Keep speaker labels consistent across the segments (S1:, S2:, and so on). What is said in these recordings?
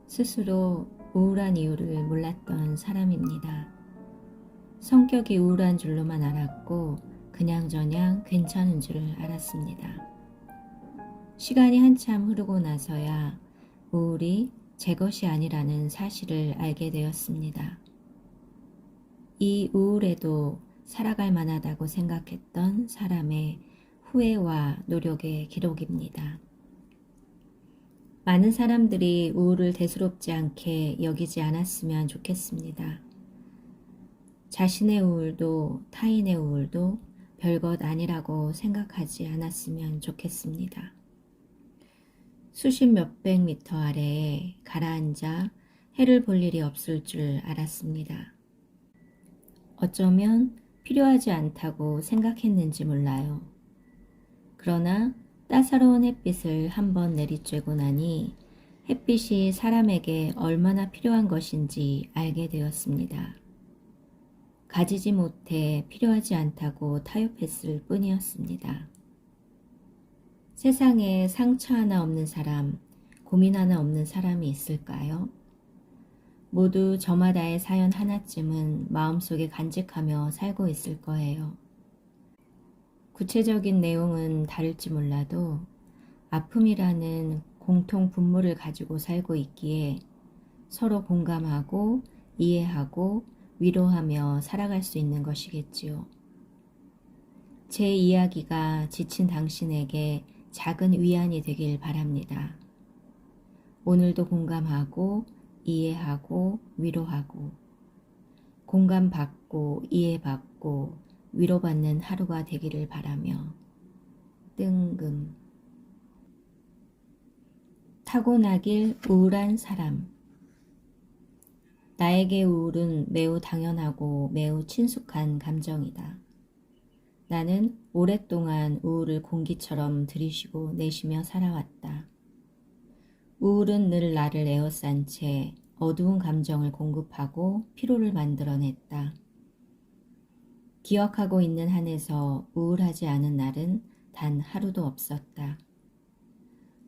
S1: 스스로 우울한 이유를 몰랐던 사람입니다. 성격이 우울한 줄로만 알았고 그냥저냥 괜찮은 줄 알았습니다. 시간이 한참 흐르고 나서야 우울이 제 것이 아니라는 사실을 알게 되었습니다. 이 우울에도 살아갈 만하다고 생각했던 사람의 후회와 노력의 기록입니다. 많은 사람들이 우울을 대수롭지 않게 여기지 않았으면 좋겠습니다. 자신의 우울도 타인의 우울도 별것 아니라고 생각하지 않았으면 좋겠습니다. 수십 몇백 미터 아래에 가라앉아 해를 볼 일이 없을 줄 알았습니다. 어쩌면 필요하지 않다고 생각했는지 몰라요. 그러나 따사로운 햇빛을 한번 내리쬐고 나니 햇빛이 사람에게 얼마나 필요한 것인지 알게 되었습니다. 가지지 못해 필요하지 않다고 타협했을 뿐이었습니다. 세상에 상처 하나 없는 사람, 고민 하나 없는 사람이 있을까요? 모두 저마다의 사연 하나쯤은 마음속에 간직하며 살고 있을 거예요. 구체적인 내용은 다를지 몰라도 아픔이라는 공통 분모를 가지고 살고 있기에 서로 공감하고 이해하고 위로하며 살아갈 수 있는 것이겠지요. 제 이야기가 지친 당신에게 작은 위안이 되길 바랍니다. 오늘도 공감하고 이해하고 위로하고 공감받고 이해받고 위로받는 하루가 되기를 바라며 뜬금. 타고나길 우울한 사람. 나에게 우울은 매우 당연하고 매우 친숙한 감정이다. 나는 오랫동안 우울을 공기처럼 들이쉬고 내쉬며 살아왔다. 우울은 늘 나를 에워싼 채 어두운 감정을 공급하고 피로를 만들어냈다. 기억하고 있는 한에서 우울하지 않은 날은 단 하루도 없었다.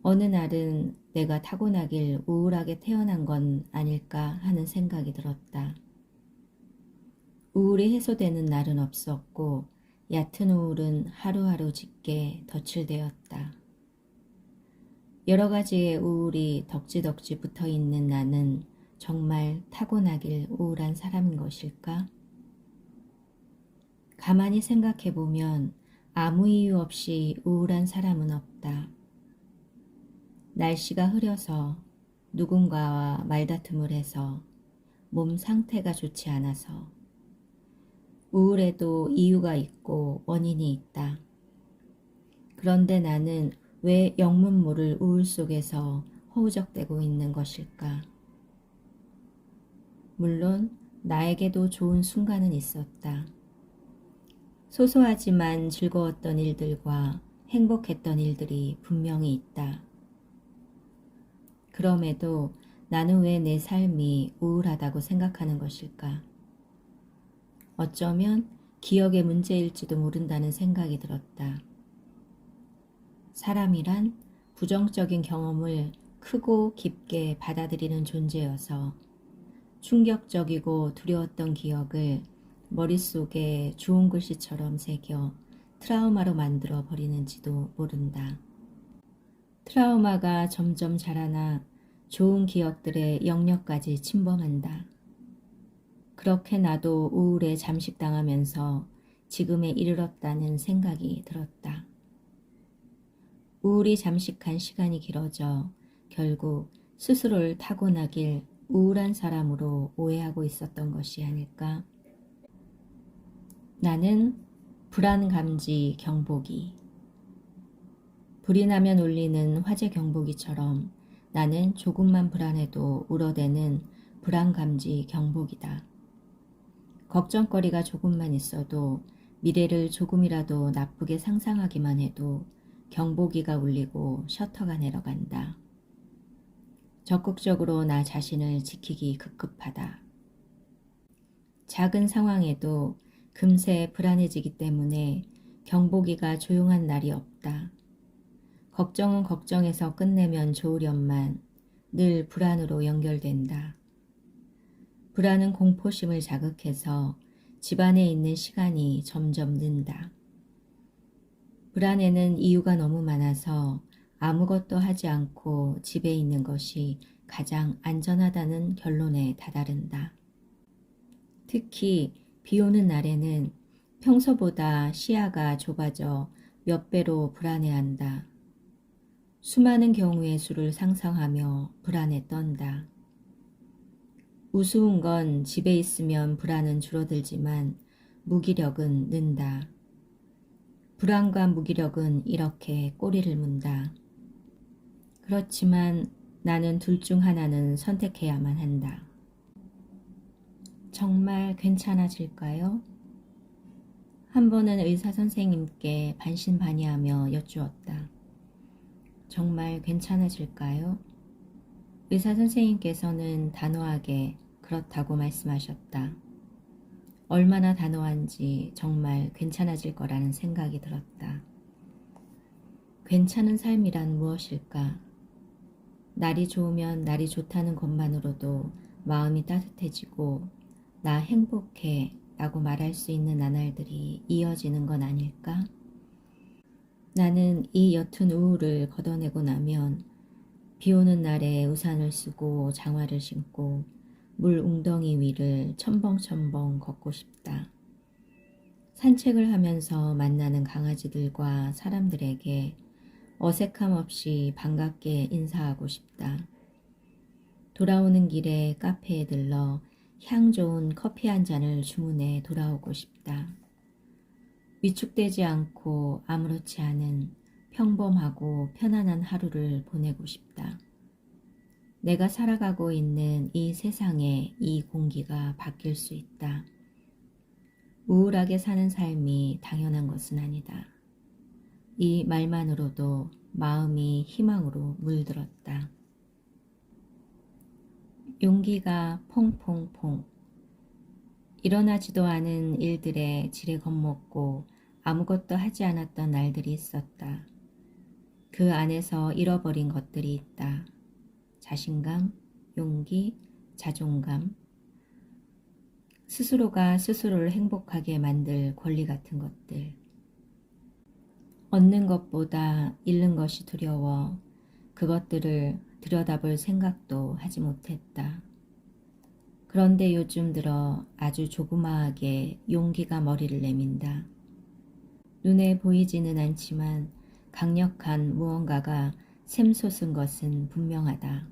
S1: 어느 날은 내가 타고나길 우울하게 태어난 건 아닐까 하는 생각이 들었다. 우울이 해소되는 날은 없었고 얕은 우울은 하루하루 짙게 덧칠되었다. 여러 가지의 우울이 덕지덕지 붙어있는 나는 정말 타고나길 우울한 사람인 것일까? 가만히 생각해보면 아무 이유 없이 우울한 사람은 없다. 날씨가 흐려서, 누군가와 말다툼을 해서, 몸 상태가 좋지 않아서. 우울에도 이유가 있고 원인이 있다. 그런데 나는 왜 영문 모를 우울 속에서 허우적대고 있는 것일까? 물론 나에게도 좋은 순간은 있었다. 소소하지만 즐거웠던 일들과 행복했던 일들이 분명히 있다. 그럼에도 나는 왜 내 삶이 우울하다고 생각하는 것일까? 어쩌면 기억의 문제일지도 모른다는 생각이 들었다. 사람이란 부정적인 경험을 크고 깊게 받아들이는 존재여서 충격적이고 두려웠던 기억을 머릿속에 좋은 글씨처럼 새겨 트라우마로 만들어 버리는지도 모른다. 트라우마가 점점 자라나 좋은 기억들의 영역까지 침범한다. 그렇게 나도 우울에 잠식당하면서 지금에 이르렀다는 생각이 들었다. 우울이 잠식한 시간이 길어져 결국 스스로를 타고나길 우울한 사람으로 오해하고 있었던 것이 아닐까? 나는 불안감지 경보기. 불이 나면 울리는 화재 경보기처럼 나는 조금만 불안해도 울어대는 불안감지 경보기다. 걱정거리가 조금만 있어도 미래를 조금이라도 나쁘게 상상하기만 해도 경보기가 울리고 셔터가 내려간다. 적극적으로 나 자신을 지키기 급급하다. 작은 상황에도 금세 불안해지기 때문에 경보기가 조용한 날이 없다. 걱정은 걱정해서 끝내면 좋으련만 늘 불안으로 연결된다. 불안은 공포심을 자극해서 집안에 있는 시간이 점점 는다. 불안에는 이유가 너무 많아서 아무것도 하지 않고 집에 있는 것이 가장 안전하다는 결론에 다다른다. 특히 비 오는 날에는 평소보다 시야가 좁아져 몇 배로 불안해한다. 수많은 경우의 수를 상상하며 불안에 떤다. 우스운 건 집에 있으면 불안은 줄어들지만 무기력은 는다. 불안과 무기력은 이렇게 꼬리를 문다. 그렇지만 나는 둘 중 하나는 선택해야만 한다. 정말 괜찮아질까요? 한 번은 의사 선생님께 반신반의하며 여쭈었다. 정말 괜찮아질까요? 의사 선생님께서는 단호하게 그렇다고 말씀하셨다. 얼마나 단호한지 정말 괜찮아질 거라는 생각이 들었다. 괜찮은 삶이란 무엇일까? 날이 좋으면 날이 좋다는 것만으로도 마음이 따뜻해지고 나 행복해 라고 말할 수 있는 나날들이 이어지는 건 아닐까? 나는 이 옅은 우울을 걷어내고 나면 비 오는 날에 우산을 쓰고 장화를 신고 물 웅덩이 위를 첨벙첨벙 걷고 싶다. 산책을 하면서 만나는 강아지들과 사람들에게 어색함 없이 반갑게 인사하고 싶다. 돌아오는 길에 카페에 들러 향 좋은 커피 한 잔을 주문해 돌아오고 싶다. 위축되지 않고 아무렇지 않은 평범하고 편안한 하루를 보내고 싶다. 내가 살아가고 있는 이 세상에 이 공기가 바뀔 수 있다. 우울하게 사는 삶이 당연한 것은 아니다. 이 말만으로도 마음이 희망으로 물들었다. 용기가 퐁퐁퐁. 일어나지도 않은 일들에 지레 겁먹고 아무것도 하지 않았던 날들이 있었다. 그 안에서 잃어버린 것들이 있다. 자신감, 용기, 자존감, 스스로가 스스로를 행복하게 만들 권리 같은 것들. 얻는 것보다 잃는 것이 두려워 그것들을 들여다볼 생각도 하지 못했다. 그런데 요즘 들어 아주 조그마하게 용기가 머리를 내민다. 눈에 보이지는 않지만 강력한 무언가가 샘솟은 것은 분명하다.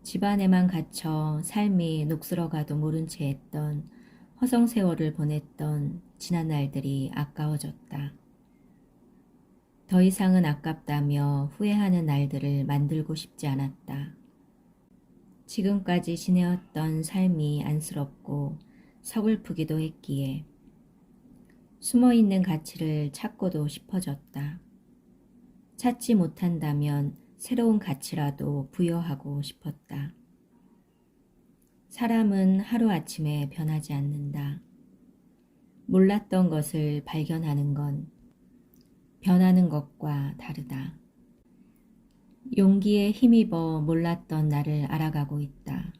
S1: 집안에만 갇혀 삶이 녹슬어가도 모른 채 했던 허송세월을 보냈던 지난 날들이 아까워졌다. 더 이상은 아깝다며 후회하는 날들을 만들고 싶지 않았다. 지금까지 지내었던 삶이 안쓰럽고 서글프기도 했기에 숨어있는 가치를 찾고도 싶어졌다. 찾지 못한다면 새로운 가치라도 부여하고 싶었다. 사람은 하루아침에 변하지 않는다. 몰랐던 것을 발견하는 건 변하는 것과 다르다. 용기에 힘입어 몰랐던 나를 알아가고 있다.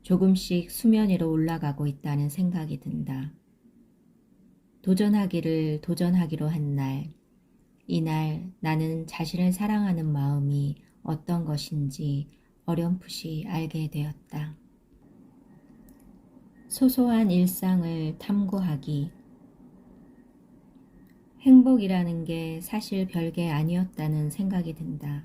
S1: 조금씩 수면 위로 올라가고 있다는 생각이 든다. 도전하기를 도전하기로 한 날, 이날 나는 자신을 사랑하는 마음이 어떤 것인지 어렴풋이 알게 되었다. 소소한 일상을 탐구하기. 행복이라는 게 사실 별게 아니었다는 생각이 든다.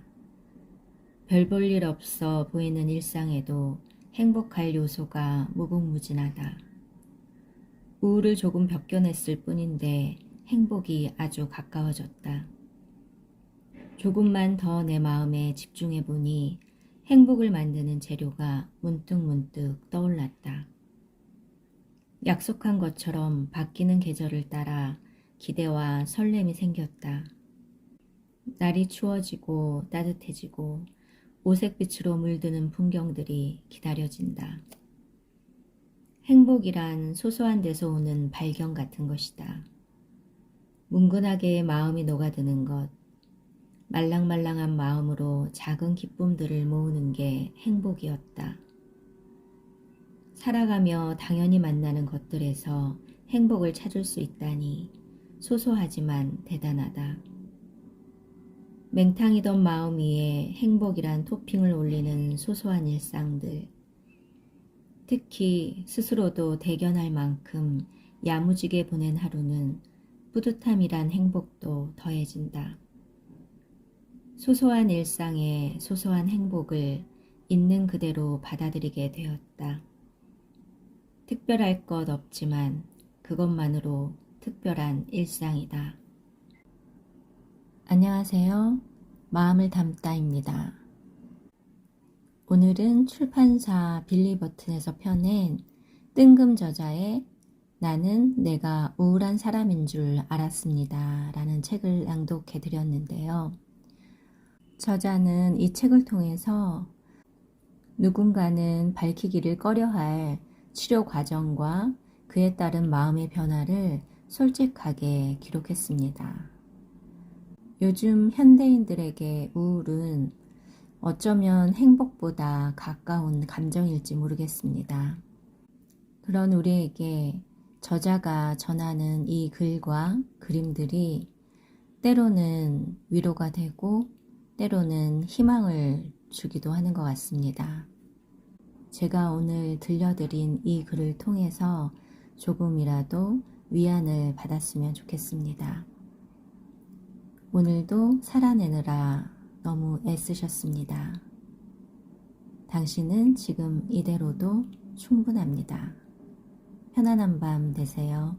S1: 별 볼 일 없어 보이는 일상에도 행복할 요소가 무궁무진하다. 우울을 조금 벗겨냈을 뿐인데 행복이 아주 가까워졌다. 조금만 더 내 마음에 집중해보니 행복을 만드는 재료가 문득문득 떠올랐다. 약속한 것처럼 바뀌는 계절을 따라 기대와 설렘이 생겼다. 날이 추워지고 따뜻해지고 오색빛으로 물드는 풍경들이 기다려진다. 행복이란 소소한 데서 오는 발견 같은 것이다. 뭉근하게 마음이 녹아드는 것, 말랑말랑한 마음으로 작은 기쁨들을 모으는 게 행복이었다. 살아가며 당연히 만나는 것들에서 행복을 찾을 수 있다니 소소하지만 대단하다. 맹탕이던 마음 위에 행복이란 토핑을 올리는 소소한 일상들. 특히 스스로도 대견할 만큼 야무지게 보낸 하루는 뿌듯함이란 행복도 더해진다. 소소한 일상에 소소한 행복을 있는 그대로 받아들이게 되었다. 특별할 것 없지만 그것만으로 특별한 일상이다. 안녕하세요. 마음을 담다입니다. 오늘은 출판사 빌리버튼에서 펴낸 뜬금 저자의 나는 내가 우울한 사람인 줄 알았습니다 라는 책을 낭독해 드렸는데요. 저자는 이 책을 통해서 누군가는 밝히기를 꺼려할 치료 과정과 그에 따른 마음의 변화를 솔직하게 기록했습니다. 요즘 현대인들에게 우울은 어쩌면 행복보다 가까운 감정일지 모르겠습니다. 그런 우리에게 저자가 전하는 이 글과 그림들이 때로는 위로가 되고 때로는 희망을 주기도 하는 것 같습니다. 제가 오늘 들려드린 이 글을 통해서 조금이라도 위안을 받았으면 좋겠습니다. 오늘도 살아내느라 너무 애쓰셨습니다. 당신은 지금 이대로도 충분합니다. 편안한 밤 되세요.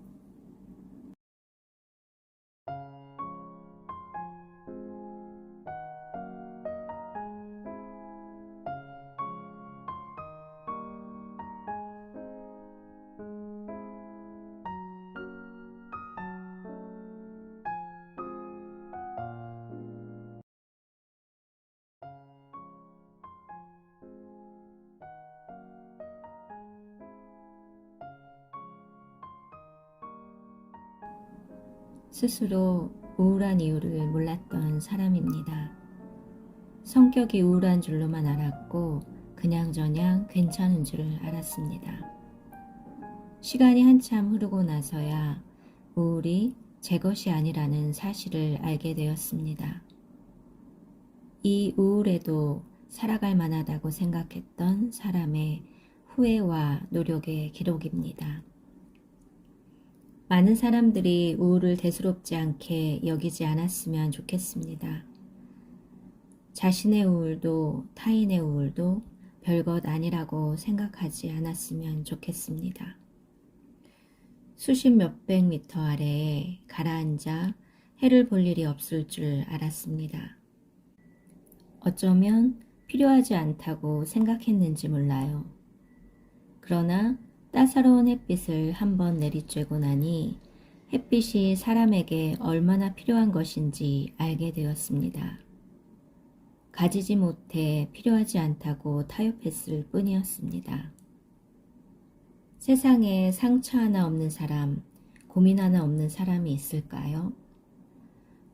S1: 스스로 우울한 이유를 몰랐던 사람입니다. 성격이 우울한 줄로만 알았고 그냥저냥 괜찮은 줄 알았습니다. 시간이 한참 흐르고 나서야 우울이 제 것이 아니라는 사실을 알게 되었습니다. 이 우울에도 살아갈 만하다고 생각했던 사람의 후회와 노력의 기록입니다. 많은 사람들이 우울을 대수롭지 않게 여기지 않았으면 좋겠습니다. 자신의 우울도 타인의 우울도 별것 아니라고 생각하지 않았으면 좋겠습니다. 수십 몇백 미터 아래에 가라앉아 해를 볼 일이 없을 줄 알았습니다. 어쩌면 필요하지 않다고 생각했는지 몰라요. 그러나 따사로운 햇빛을 한번 내리쬐고 나니 햇빛이 사람에게 얼마나 필요한 것인지 알게 되었습니다. 가지지 못해 필요하지 않다고 타협했을 뿐이었습니다. 세상에 상처 하나 없는 사람, 고민 하나 없는 사람이 있을까요?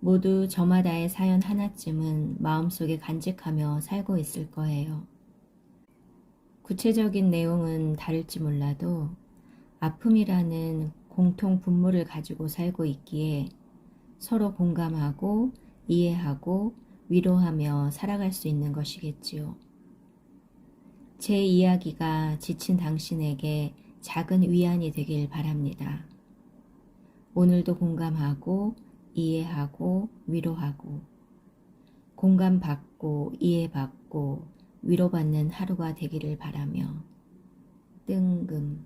S1: 모두 저마다의 사연 하나쯤은 마음속에 간직하며 살고 있을 거예요. 구체적인 내용은 다를지 몰라도 아픔이라는 공통 분모를 가지고 살고 있기에 서로 공감하고 이해하고 위로하며 살아갈 수 있는 것이겠지요. 제 이야기가 지친 당신에게 작은 위안이 되길 바랍니다. 오늘도 공감하고 이해하고 위로하고 공감받고 이해받고 위로받는 하루가 되기를 바라며 뜬금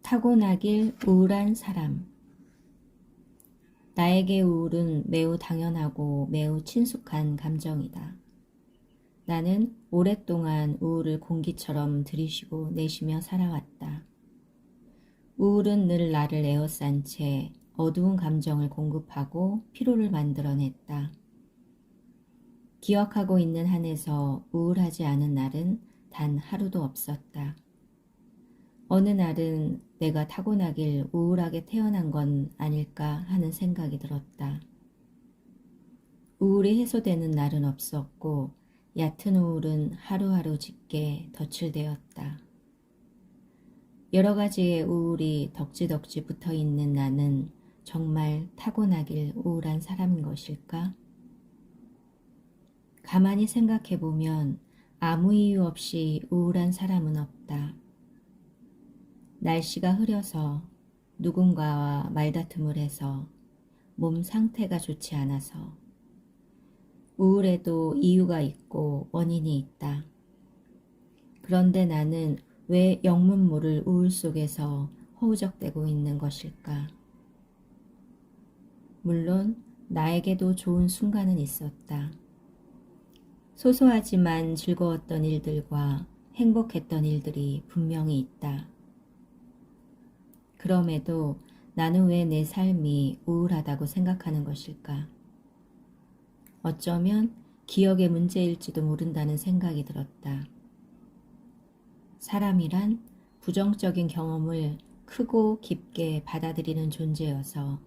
S1: 타고나길 우울한 사람. 나에게 우울은 매우 당연하고 매우 친숙한 감정이다. 나는 오랫동안 우울을 공기처럼 들이쉬고 내쉬며 살아왔다. 우울은 늘 나를 에워싼 채 어두운 감정을 공급하고 피로를 만들어냈다. 기억하고 있는 한에서 우울하지 않은 날은 단 하루도 없었다. 어느 날은 내가 타고나길 우울하게 태어난 건 아닐까 하는 생각이 들었다. 우울이 해소되는 날은 없었고 얕은 우울은 하루하루 짙게 덧칠되었다. 여러 가지의 우울이 덕지덕지 붙어있는 나는 정말 타고나길 우울한 사람인 것일까? 가만히 생각해보면 아무 이유 없이 우울한 사람은 없다. 날씨가 흐려서, 누군가와 말다툼을 해서, 몸 상태가 좋지 않아서. 우울에도 이유가 있고 원인이 있다. 그런데 나는 왜 영문 모를 우울 속에서 허우적대고 있는 것일까? 물론 나에게도 좋은 순간은 있었다. 소소하지만 즐거웠던 일들과 행복했던 일들이 분명히 있다. 그럼에도 나는 왜 내 삶이 우울하다고 생각하는 것일까? 어쩌면 기억의 문제일지도 모른다는 생각이 들었다. 사람이란 부정적인 경험을 크고 깊게 받아들이는 존재여서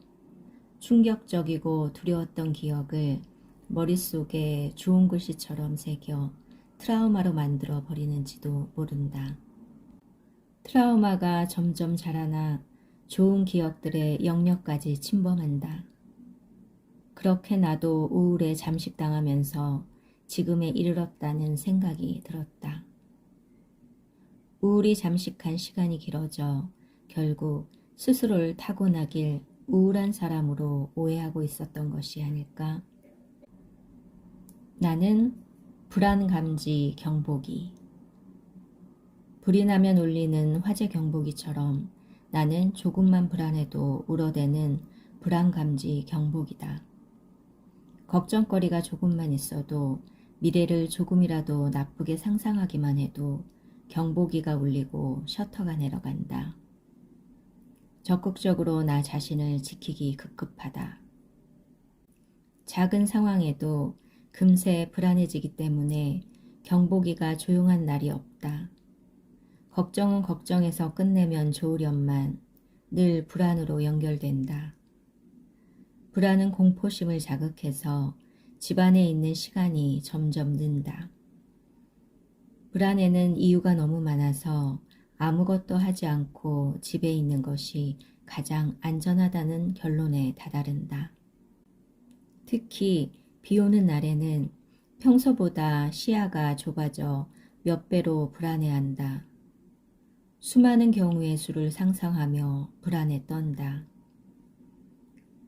S1: 충격적이고 두려웠던 기억을 머릿속에 좋은 글씨처럼 새겨 트라우마로 만들어 버리는지도 모른다. 트라우마가 점점 자라나 좋은 기억들의 영역까지 침범한다. 그렇게 나도 우울에 잠식당하면서 지금에 이르렀다는 생각이 들었다. 우울이 잠식한 시간이 길어져 결국 스스로를 타고나길 우울한 사람으로 오해하고 있었던 것이 아닐까? 나는 불안감지 경보기. 불이 나면 울리는 화재 경보기처럼 나는 조금만 불안해도 울어대는 불안감지 경보기다. 걱정거리가 조금만 있어도 미래를 조금이라도 나쁘게 상상하기만 해도 경보기가 울리고 셔터가 내려간다. 적극적으로 나 자신을 지키기 급급하다. 작은 상황에도 금세 불안해지기 때문에 경보기가 조용한 날이 없다. 걱정은 걱정해서 끝내면 좋으련만 늘 불안으로 연결된다. 불안은 공포심을 자극해서 집안에 있는 시간이 점점 는다. 불안에는 이유가 너무 많아서 아무것도 하지 않고 집에 있는 것이 가장 안전하다는 결론에 다다른다. 특히 비 오는 날에는 평소보다 시야가 좁아져 몇 배로 불안해한다. 수많은 경우의 수를 상상하며 불안에 떤다.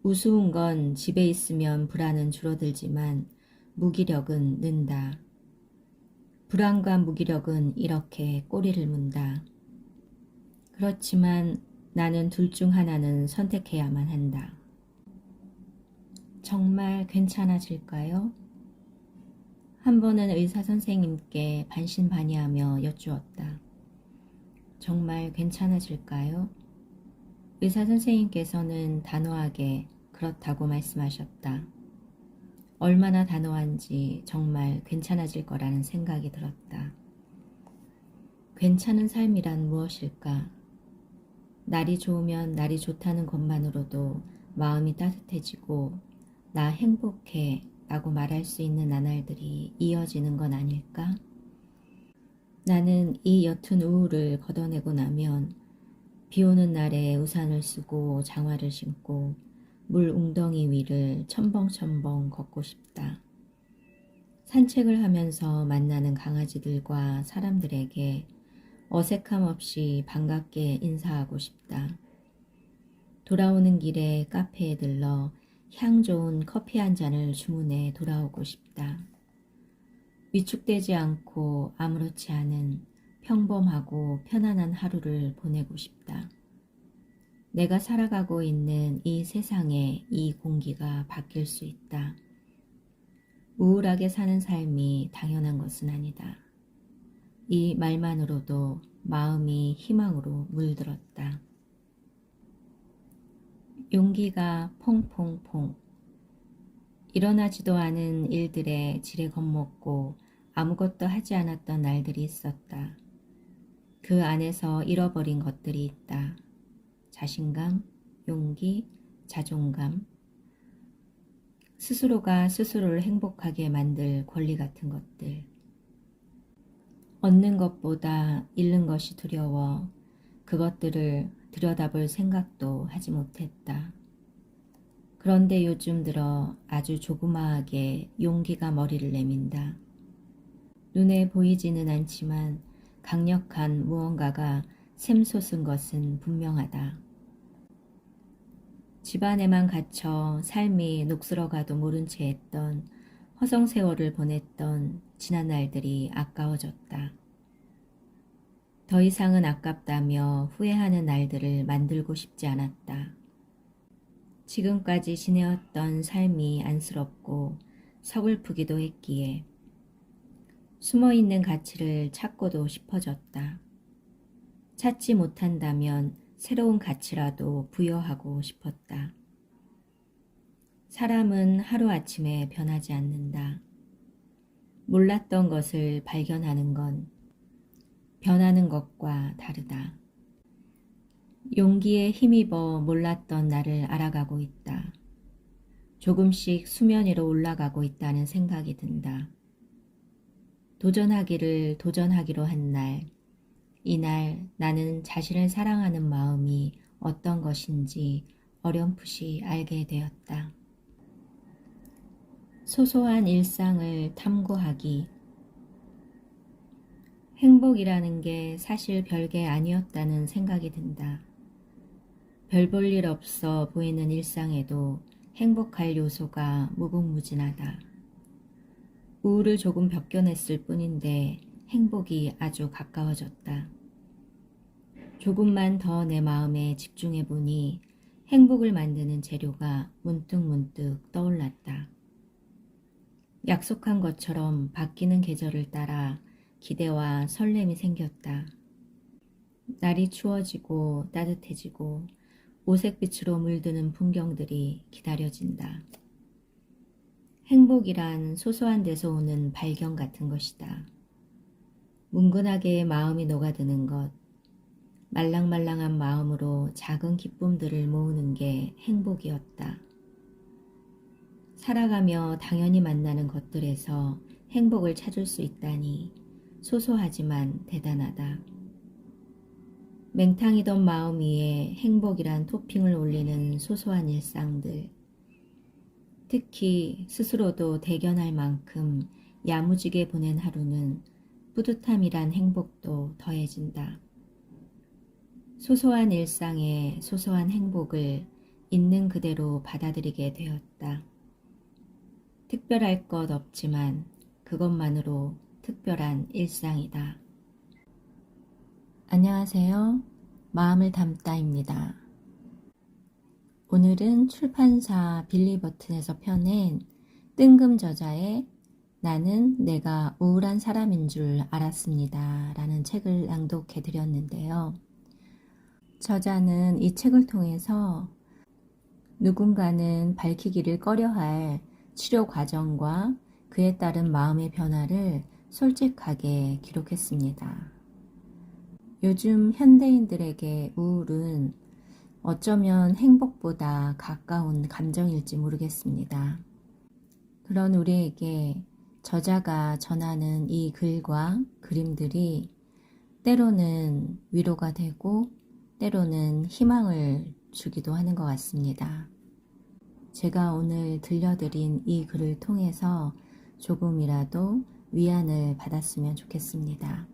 S1: 우스운 건 집에 있으면 불안은 줄어들지만 무기력은 는다. 불안과 무기력은 이렇게 꼬리를 문다. 그렇지만 나는 둘 중 하나는 선택해야만 한다. 정말 괜찮아질까요? 한 번은 의사 선생님께 반신반의하며 여쭈었다. 정말 괜찮아질까요? 의사 선생님께서는 단호하게 그렇다고 말씀하셨다. 얼마나 단호한지 정말 괜찮아질 거라는 생각이 들었다. 괜찮은 삶이란 무엇일까? 날이 좋으면 날이 좋다는 것만으로도 마음이 따뜻해지고 나 행복해 라고 말할 수 있는 나날들이 이어지는 건 아닐까? 나는 이 옅은 우울을 걷어내고 나면 비 오는 날에 우산을 쓰고 장화를 신고 물 웅덩이 위를 첨벙첨벙 걷고 싶다. 산책을 하면서 만나는 강아지들과 사람들에게 어색함 없이 반갑게 인사하고 싶다. 돌아오는 길에 카페에 들러 향 좋은 커피 한 잔을 주문해 돌아오고 싶다. 위축되지 않고 아무렇지 않은 평범하고 편안한 하루를 보내고 싶다. 내가 살아가고 있는 이 세상에 이 공기가 바뀔 수 있다. 우울하게 사는 삶이 당연한 것은 아니다. 이 말만으로도 마음이 희망으로 물들었다. 용기가 퐁퐁퐁. 일어나지도 않은 일들에 지레 겁먹고 아무것도 하지 않았던 날들이 있었다. 그 안에서 잃어버린 것들이 있다. 자신감, 용기, 자존감. 스스로가 스스로를 행복하게 만들 권리 같은 것들. 얻는 것보다 잃는 것이 두려워 그것들을 들여다볼 생각도 하지 못했다. 그런데 요즘 들어 아주 조그마하게 용기가 머리를 내민다. 눈에 보이지는 않지만 강력한 무언가가 샘솟은 것은 분명하다. 집안에만 갇혀 삶이 녹슬어가도 모른 채 했던 허송세월을 보냈던 지난 날들이 아까워졌다. 더 이상은 아깝다며 후회하는 날들을 만들고 싶지 않았다. 지금까지 지내었던 삶이 안쓰럽고 서글프기도 했기에 숨어있는 가치를 찾고도 싶어졌다. 찾지 못한다면 새로운 가치라도 부여하고 싶었다. 사람은 하루아침에 변하지 않는다. 몰랐던 것을 발견하는 건 변하는 것과 다르다. 용기에 힘입어 몰랐던 나를 알아가고 있다. 조금씩 수면 위로 올라가고 있다는 생각이 든다. 도전하기를 도전하기로 한 날, 이날 나는 자신을 사랑하는 마음이 어떤 것인지 어렴풋이 알게 되었다. 소소한 일상을 탐구하기. 행복이라는 게 사실 별게 아니었다는 생각이 든다. 별 볼 일 없어 보이는 일상에도 행복할 요소가 무궁무진하다. 우울을 조금 벗겨냈을 뿐인데 행복이 아주 가까워졌다. 조금만 더 내 마음에 집중해 보니 행복을 만드는 재료가 문득문득 떠올랐다. 약속한 것처럼 바뀌는 계절을 따라 기대와 설렘이 생겼다. 날이 추워지고 따뜻해지고 오색빛으로 물드는 풍경들이 기다려진다. 행복이란 소소한 데서 오는 발견 같은 것이다. 뭉근하게 마음이 녹아드는 것, 말랑말랑한 마음으로 작은 기쁨들을 모으는 게 행복이었다. 살아가며 당연히 만나는 것들에서 행복을 찾을 수 있다니 소소하지만 대단하다. 맹탕이던 마음 위에 행복이란 토핑을 올리는 소소한 일상들. 특히 스스로도 대견할 만큼 야무지게 보낸 하루는 뿌듯함이란 행복도 더해진다. 소소한 일상에 소소한 행복을 있는 그대로 받아들이게 되었다. 특별할 것 없지만 그것만으로 특별한 일상이다. 안녕하세요. 마음을 담다입니다. 오늘은 출판사 빌리버튼에서 펴낸 뜬금 저자의 나는 내가 우울한 사람인 줄 알았습니다 라는 책을 낭독해 드렸는데요. 저자는 이 책을 통해서 누군가는 밝히기를 꺼려할 치료 과정과 그에 따른 마음의 변화를 솔직하게 기록했습니다. 요즘 현대인들에게 우울은 어쩌면 행복보다 가까운 감정일지 모르겠습니다. 그런 우리에게 저자가 전하는 이 글과 그림들이 때로는 위로가 되고 때로는 희망을 주기도 하는 것 같습니다. 제가 오늘 들려드린 이 글을 통해서 조금이라도 위안을 받았으면 좋겠습니다.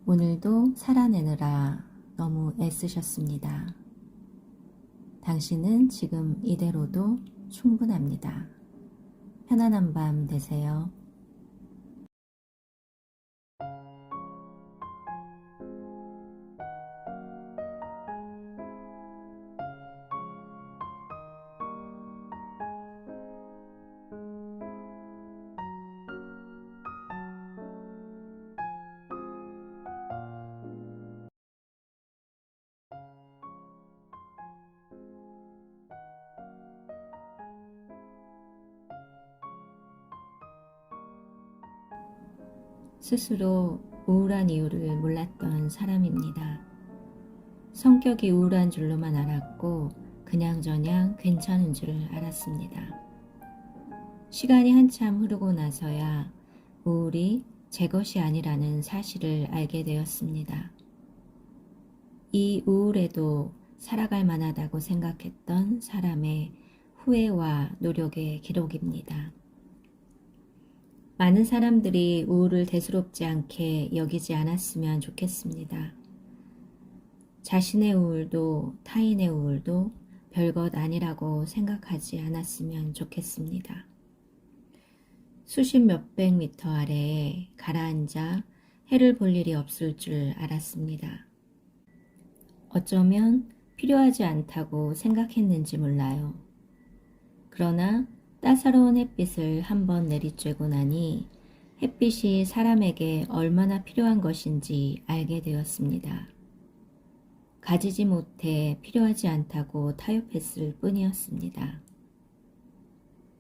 S1: 오늘도 살아내느라 너무 애쓰셨습니다. 당신은 지금 이대로도 충분합니다. 편안한 밤 되세요. 스스로 우울한 이유를 몰랐던 사람입니다. 성격이 우울한 줄로만 알았고 그냥저냥 괜찮은 줄 알았습니다. 시간이 한참 흐르고 나서야 우울이 제 것이 아니라는 사실을 알게 되었습니다. 이 우울에도 살아갈 만하다고 생각했던 사람의 후회와 노력의 기록입니다. 많은 사람들이 우울을 대수롭지 않게 여기지 않았으면 좋겠습니다. 자신의 우울도 타인의 우울도 별것 아니라고 생각하지 않았으면 좋겠습니다. 수십 몇백 미터 아래에 가라앉아 해를 볼 일이 없을 줄 알았습니다. 어쩌면 필요하지 않다고 생각했는지 몰라요. 그러나 따사로운 햇빛을 한번 내리쬐고 나니 햇빛이 사람에게 얼마나 필요한 것인지 알게 되었습니다. 가지지 못해 필요하지 않다고 타협했을 뿐이었습니다.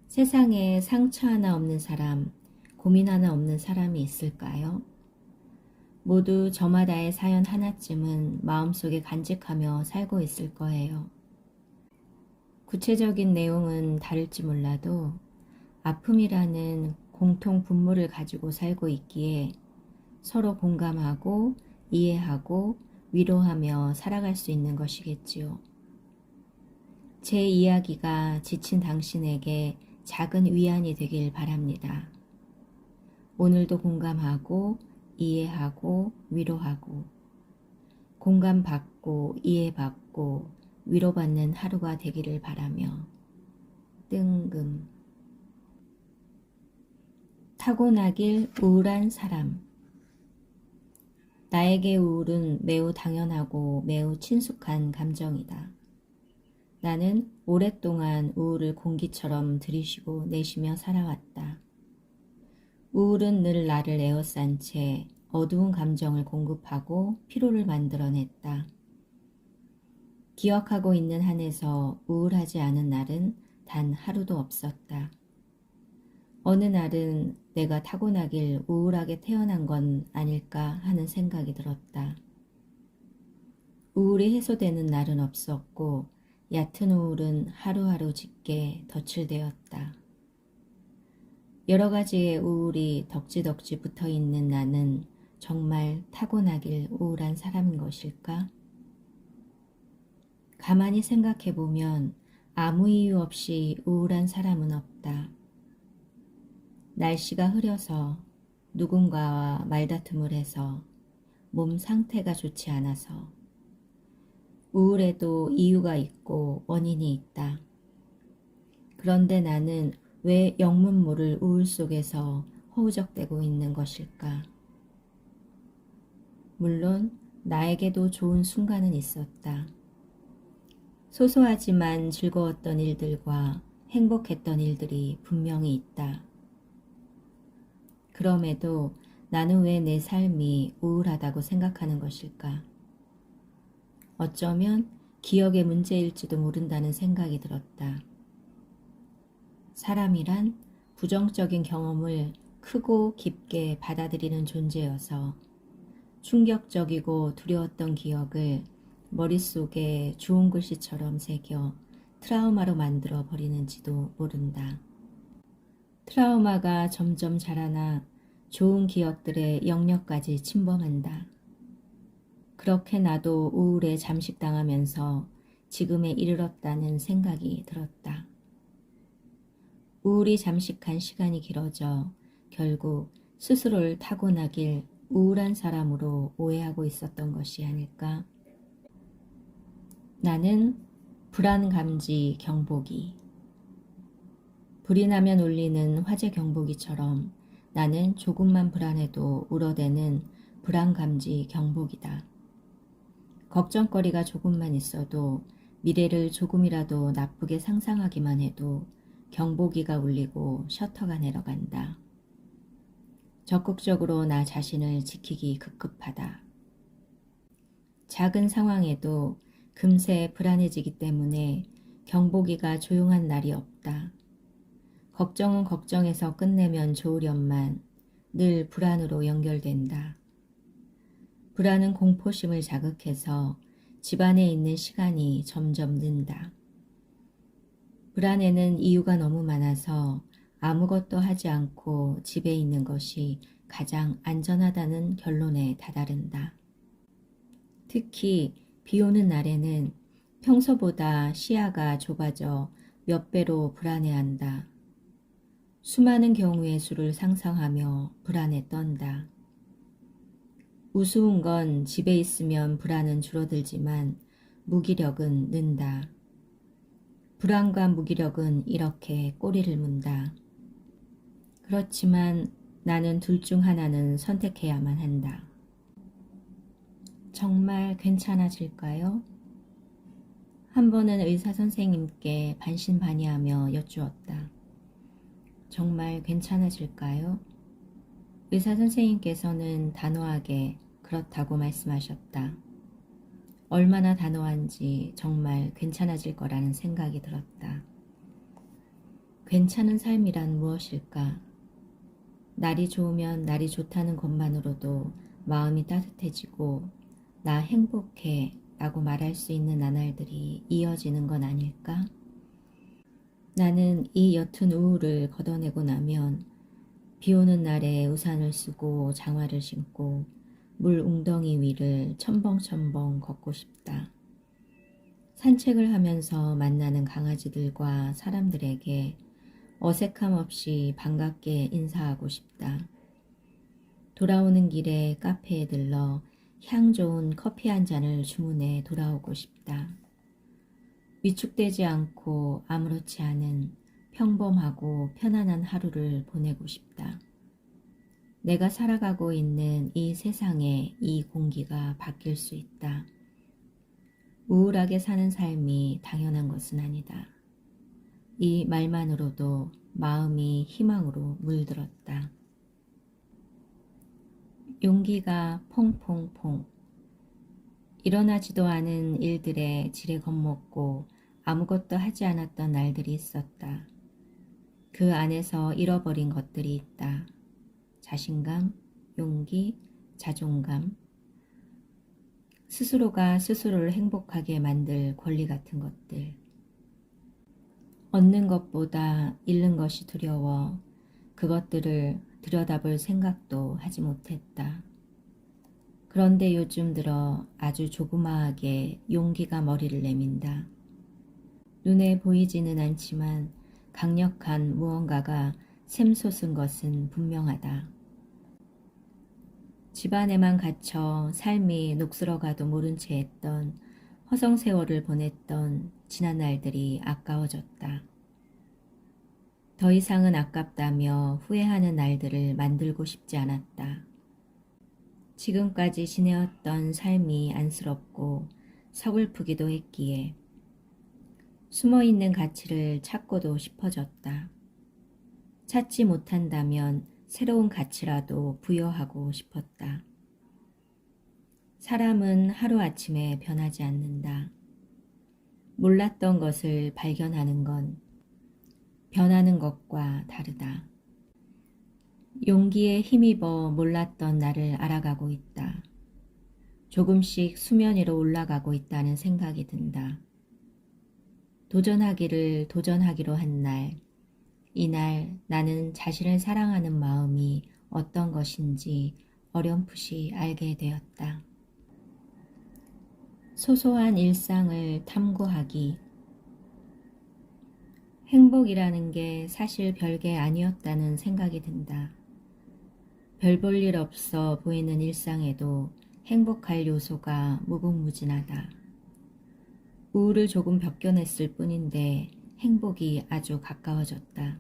S1: 세상에 상처 하나 없는 사람, 고민 하나 없는 사람이 있을까요? 모두 저마다의 사연 하나쯤은 마음속에 간직하며 살고 있을 거예요. 구체적인 내용은 다를지 몰라도 아픔이라는 공통 분모를 가지고 살고 있기에 서로 공감하고 이해하고 위로하며 살아갈 수 있는 것이겠지요. 제 이야기가 지친 당신에게 작은 위안이 되길 바랍니다. 오늘도 공감하고 이해하고 위로하고 공감받고 이해받고 위로받는 하루가 되기를 바라며 뜬금. 타고나길 우울한 사람. 나에게 우울은 매우 당연하고 매우 친숙한 감정이다. 나는 오랫동안 우울을 공기처럼 들이쉬고 내쉬며 살아왔다. 우울은 늘 나를 에워싼 채 어두운 감정을 공급하고 피로를 만들어냈다. 기억하고 있는 한에서 우울하지 않은 날은 단 하루도 없었다. 어느 날은 내가 타고나길 우울하게 태어난 건 아닐까 하는 생각이 들었다. 우울이 해소되는 날은 없었고 얕은 우울은 하루하루 짙게 덧칠되었다. 여러 가지의 우울이 덕지덕지 붙어있는 나는 정말 타고나길 우울한 사람인 것일까? 가만히 생각해보면 아무 이유 없이 우울한 사람은 없다. 날씨가 흐려서 누군가와 말다툼을 해서 몸 상태가 좋지 않아서 우울에도 이유가 있고 원인이 있다. 그런데 나는 왜 영문 모를 우울 속에서 허우적대고 있는 것일까? 물론 나에게도 좋은 순간은 있었다. 소소하지만 즐거웠던 일들과 행복했던 일들이 분명히 있다. 그럼에도 나는 왜 내 삶이 우울하다고 생각하는 것일까? 어쩌면 기억의 문제일지도 모른다는 생각이 들었다. 사람이란 부정적인 경험을 크고 깊게 받아들이는 존재여서 충격적이고 두려웠던 기억을 머릿속에 좋은 글씨처럼 새겨 트라우마로 만들어 버리는지도 모른다. 트라우마가 점점 자라나 좋은 기억들의 영역까지 침범한다. 그렇게 나도 우울에 잠식당하면서 지금에 이르렀다는 생각이 들었다. 우울이 잠식한 시간이 길어져 결국 스스로를 타고나길 우울한 사람으로 오해하고 있었던 것이 아닐까? 나는 불안감지 경보기. 불이 나면 울리는 화재 경보기처럼 나는 조금만 불안해도 울어대는 불안감지 경보기다. 걱정거리가 조금만 있어도 미래를 조금이라도 나쁘게 상상하기만 해도 경보기가 울리고 셔터가 내려간다. 적극적으로 나 자신을 지키기 급급하다. 작은 상황에도 금세 불안해지기 때문에 경보기가 조용한 날이 없다. 걱정은 걱정해서 끝내면 좋으련만 늘 불안으로 연결된다. 불안은 공포심을 자극해서 집안에 있는 시간이 점점 는다. 불안에는 이유가 너무 많아서 아무것도 하지 않고 집에 있는 것이 가장 안전하다는 결론에 다다른다. 특히 비 오는 날에는 평소보다 시야가 좁아져 몇 배로 불안해한다. 수많은 경우의 수를 상상하며 불안에 떤다. 우스운 건 집에 있으면 불안은 줄어들지만 무기력은 는다. 불안과 무기력은 이렇게 꼬리를 문다. 그렇지만 나는 둘 중 하나는 선택해야만 한다. 정말 괜찮아질까요? 한 번은 의사 선생님께 반신반의하며 여쭈었다. 정말 괜찮아질까요? 의사 선생님께서는 단호하게 그렇다고 말씀하셨다. 얼마나 단호한지 정말 괜찮아질 거라는 생각이 들었다. 괜찮은 삶이란 무엇일까? 날이 좋으면 날이 좋다는 것만으로도 마음이 따뜻해지고 나 행복해 라고 말할 수 있는 나날들이 이어지는 건 아닐까? 나는 이 옅은 우울을 걷어내고 나면 비 오는 날에 우산을 쓰고 장화를 신고 물 웅덩이 위를 첨벙첨벙 걷고 싶다. 산책을 하면서 만나는 강아지들과 사람들에게 어색함 없이 반갑게 인사하고 싶다. 돌아오는 길에 카페에 들러 향 좋은 커피 한 잔을 주문해 돌아오고 싶다. 위축되지 않고 아무렇지 않은 평범하고 편안한 하루를 보내고 싶다. 내가 살아가고 있는 이 세상에 이 공기가 바뀔 수 있다. 우울하게 사는 삶이 당연한 것은 아니다. 이 말만으로도 마음이 희망으로 물들었다. 용기가 퐁퐁퐁. 일어나지도 않은 일들에 지레 겁먹고 아무것도 하지 않았던 날들이 있었다. 그 안에서 잃어버린 것들이 있다. 자신감, 용기, 자존감, 스스로가 스스로를 행복하게 만들 권리 같은 것들. 얻는 것보다 잃는 것이 두려워 그것들을 들여다볼 생각도 하지 못했다. 그런데 요즘 들어 아주 조그마하게 용기가 머리를 내민다. 눈에 보이지는 않지만 강력한 무언가가 샘솟은 것은 분명하다. 집안에만 갇혀 삶이 녹슬어가도 모른 채 했던 허송세월을 보냈던 지난 날들이 아까워졌다. 더 이상은 아깝다며 후회하는 날들을 만들고 싶지 않았다. 지금까지 지내었던 삶이 안쓰럽고 서글프기도 했기에 숨어있는 가치를 찾고도 싶어졌다. 찾지 못한다면 새로운 가치라도 부여하고 싶었다. 사람은 하루아침에 변하지 않는다. 몰랐던 것을 발견하는 건 변하는 것과 다르다. 용기에 힘입어 몰랐던 나를 알아가고 있다. 조금씩 수면 위로 올라가고 있다는 생각이 든다. 도전하기를 도전하기로 한 날, 이날 나는 자신을 사랑하는 마음이 어떤 것인지 어렴풋이 알게 되었다. 소소한 일상을 탐구하기. 행복이라는 게 사실 별게 아니었다는 생각이 든다. 별 볼 일 없어 보이는 일상에도 행복할 요소가 무궁무진하다. 우울을 조금 벗겨냈을 뿐인데 행복이 아주 가까워졌다.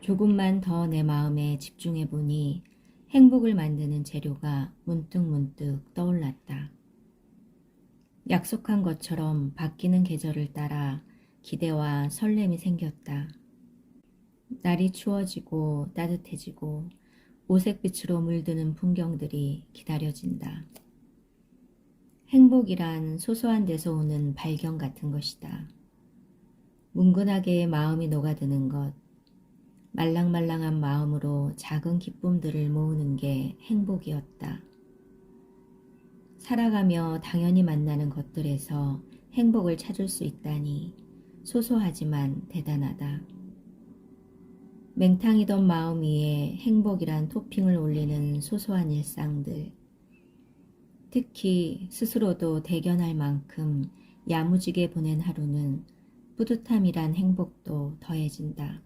S1: 조금만 더 내 마음에 집중해보니 행복을 만드는 재료가 문득문득 떠올랐다. 약속한 것처럼 바뀌는 계절을 따라 기대와 설렘이 생겼다. 날이 추워지고 따뜻해지고 오색빛으로 물드는 풍경들이 기다려진다. 행복이란 소소한 데서 오는 발견 같은 것이다. 뭉근하게 마음이 녹아드는 것, 말랑말랑한 마음으로 작은 기쁨들을 모으는 게 행복이었다. 살아가며 당연히 만나는 것들에서 행복을 찾을 수 있다니 소소하지만 대단하다. 맹탕이던 마음 위에 행복이란 토핑을 올리는 소소한 일상들. 특히 스스로도 대견할 만큼 야무지게 보낸 하루는 뿌듯함이란 행복도 더해진다.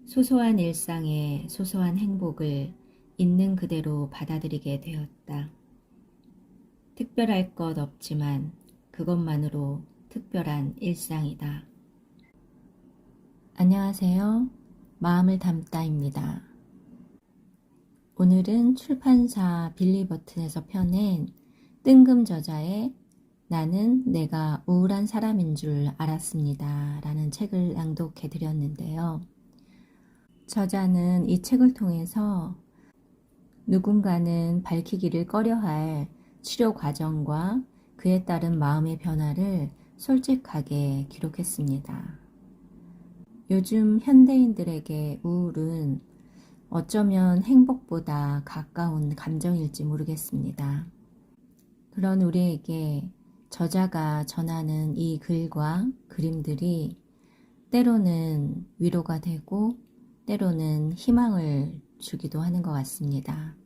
S1: 소소한 일상에 소소한 행복을 있는 그대로 받아들이게 되었다. 특별할 것 없지만 그것만으로 특별한 일상이다. 안녕하세요. 마음을 담다입니다. 오늘은 출판사 빌리버튼에서 펴낸 뜬금 저자의 나는 내가 우울한 사람인 줄 알았습니다 라는 책을 낭독해 드렸는데요. 저자는 이 책을 통해서 누군가는 밝히기를 꺼려할 치료 과정과 그에 따른 마음의 변화를 솔직하게 기록했습니다. 요즘 현대인들에게 우울은 어쩌면 행복보다 가까운 감정일지 모르겠습니다. 그런 우리에게 저자가 전하는 이 글과 그림들이 때로는 위로가 되고 때로는 희망을 주기도 하는 것 같습니다.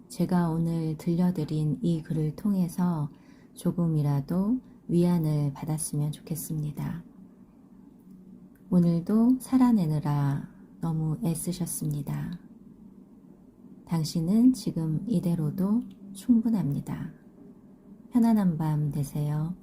S1: 제가 오늘 들려드린 이 글을 통해서 조금이라도 위안을 받았으면 좋겠습니다. 오늘도 살아내느라 너무 애쓰셨습니다. 당신은 지금 이대로도 충분합니다. 편안한 밤 되세요.